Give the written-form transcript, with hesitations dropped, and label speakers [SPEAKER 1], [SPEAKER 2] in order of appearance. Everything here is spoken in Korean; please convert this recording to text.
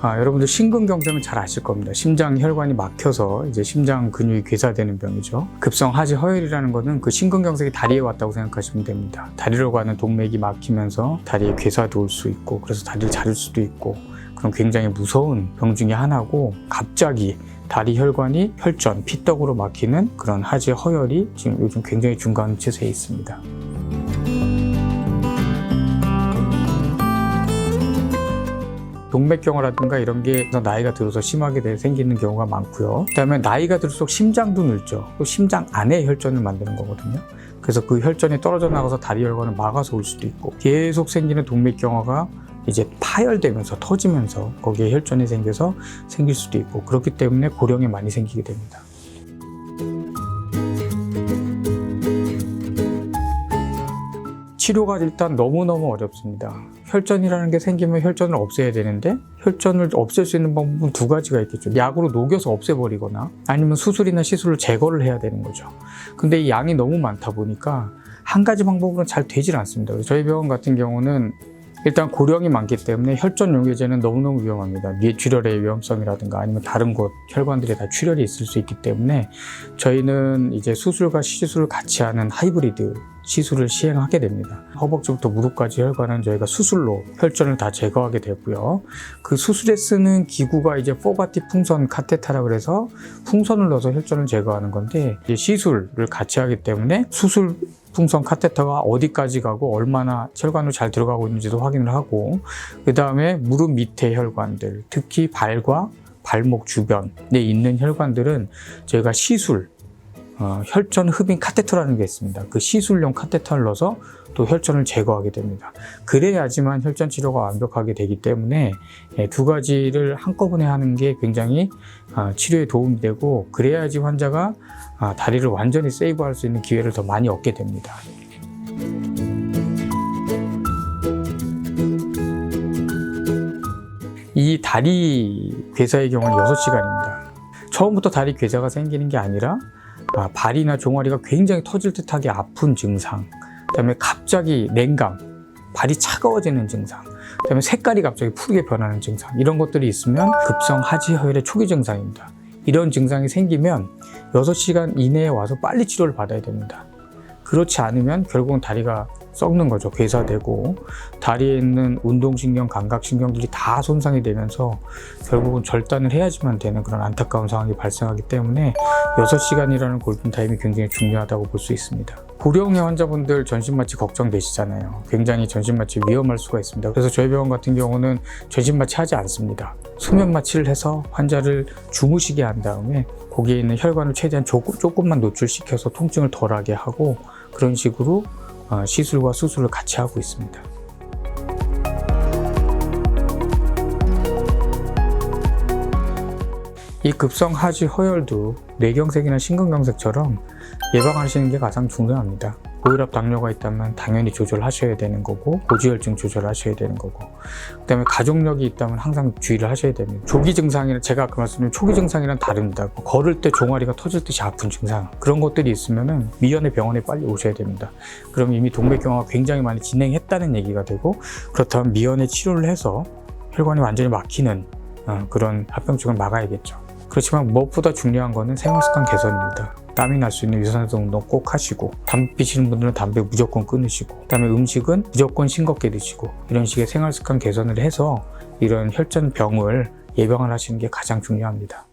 [SPEAKER 1] 여러분들 심근경색은 잘 아실 겁니다. 심장 혈관이 막혀서 이제 심장 근육이 괴사되는 병이죠. 급성 하지 허혈이라는 것은 그 심근경색이 다리에 왔다고 생각하시면 됩니다. 다리로 가는 동맥이 막히면서 다리에 괴사도 올 수 있고, 그래서 다리를 자를 수도 있고, 그런 굉장히 무서운 병 중에 하나고, 갑자기 다리 혈관이 혈전, 피떡으로 막히는 그런 하지 허혈이 지금 요즘 굉장히 중간 추세에 있습니다. 동맥경화라든가 이런 게 나이가 들어서 심하게 생기는 경우가 많고요. 그다음에 나이가 들수록 심장도 늙죠. 또 심장 안에 혈전을 만드는 거거든요. 그래서 그 혈전이 떨어져 나가서 다리 혈관을 막아서 올 수도 있고, 계속 생기는 동맥경화가 이제 파열되면서 터지면서 거기에 혈전이 생겨서 생길 수도 있고, 그렇기 때문에 고령에 많이 생기게 됩니다. 치료가 일단 너무너무 어렵습니다. 혈전이라는 게 생기면 혈전을 없애야 되는데, 혈전을 없앨 수 있는 방법은 두 가지가 있겠죠. 약으로 녹여서 없애버리거나 아니면 수술이나 시술로 제거를 해야 되는 거죠. 근데 이 양이 너무 많다 보니까 한 가지 방법으로는 잘 되질 않습니다. 저희 병원 같은 경우는 일단 고령이 많기 때문에 혈전 용해제는 너무너무 위험합니다. 뇌출혈의 위험성이라든가 아니면 다른 곳 혈관들에 다 출혈이 있을 수 있기 때문에 저희는 이제 수술과 시술을 같이 하는 하이브리드 시술을 시행하게 됩니다. 허벅지부터 무릎까지 혈관은 저희가 수술로 혈전을 다 제거하게 되고요. 그 수술에 쓰는 기구가 이제 포바티 풍선 카테타라 그래서 풍선을 넣어서 혈전을 제거하는 건데, 이제 시술을 같이 하기 때문에 수술 풍선 카테터가 어디까지 가고 얼마나 혈관으로 잘 들어가고 있는지도 확인을 하고, 그 다음에 무릎 밑에 혈관들, 특히 발과 발목 주변에 있는 혈관들은 저희가 시술, 혈전 흡인 카테터라는 게 있습니다. 그 시술용 카테터를 넣어서 또 혈전을 제거하게 됩니다. 그래야지만 혈전 치료가 완벽하게 되기 때문에 두 가지를 한꺼번에 하는 게 굉장히 치료에 도움이 되고, 그래야지 환자가 다리를 완전히 세이브할 수 있는 기회를 더 많이 얻게 됩니다. 이 다리 괴사의 경우는 6시간입니다. 처음부터 다리 괴사가 생기는 게 아니라 발이나 종아리가 굉장히 터질 듯하게 아픈 증상, 그다음에 갑자기 냉감, 발이 차가워지는 증상, 그다음에 색깔이 갑자기 푸르게 변하는 증상, 이런 것들이 있으면 급성 하지 허혈의 초기 증상입니다. 이런 증상이 생기면 6시간 이내에 와서 빨리 치료를 받아야 됩니다. 그렇지 않으면 결국은 다리가 썩는 거죠. 괴사되고 다리에 있는 운동신경, 감각신경들이 다 손상이 되면서 결국은 절단을 해야지만 되는 그런 안타까운 상황이 발생하기 때문에 6시간이라는 골든타임이 굉장히 중요하다고 볼 수 있습니다. 고령의 환자분들 전신마취 걱정되시잖아요. 굉장히 전신마취 위험할 수가 있습니다. 그래서 저희 병원 같은 경우는 전신마취 하지 않습니다. 수면마취를 해서 환자를 주무시게 한 다음에 거기에 있는 혈관을 최대한 조금만 노출시켜서 통증을 덜하게 하고, 그런 식으로 시술과 수술을 같이 하고 있습니다. 이 급성 하지 허혈도 뇌경색이나 심근경색처럼 예방하시는 게 가장 중요합니다. 고혈압 당뇨가 있다면 당연히 조절하셔야 되는 거고, 고지혈증 조절하셔야 되는 거고, 그 다음에 가족력이 있다면 항상 주의를 하셔야 됩니다. 조기 증상이랑, 제가 아까 말씀드린 초기 증상이랑 다릅니다. 걸을 때 종아리가 터질 듯이 아픈 증상, 그런 것들이 있으면은 미연에 병원에 빨리 오셔야 됩니다. 그럼 이미 동맥경화가 굉장히 많이 진행했다는 얘기가 되고, 그렇다면 미연에 치료를 해서 혈관이 완전히 막히는 그런 합병증을 막아야겠죠. 그렇지만 무엇보다 중요한 거는 생활습관 개선입니다. 땀이 날 수 있는 유산소 운동 꼭 하시고, 담배 피시는 분들은 담배 무조건 끊으시고, 그다음에 음식은 무조건 싱겁게 드시고, 이런 식의 생활습관 개선을 해서 이런 혈전병을 예방을 하시는 게 가장 중요합니다.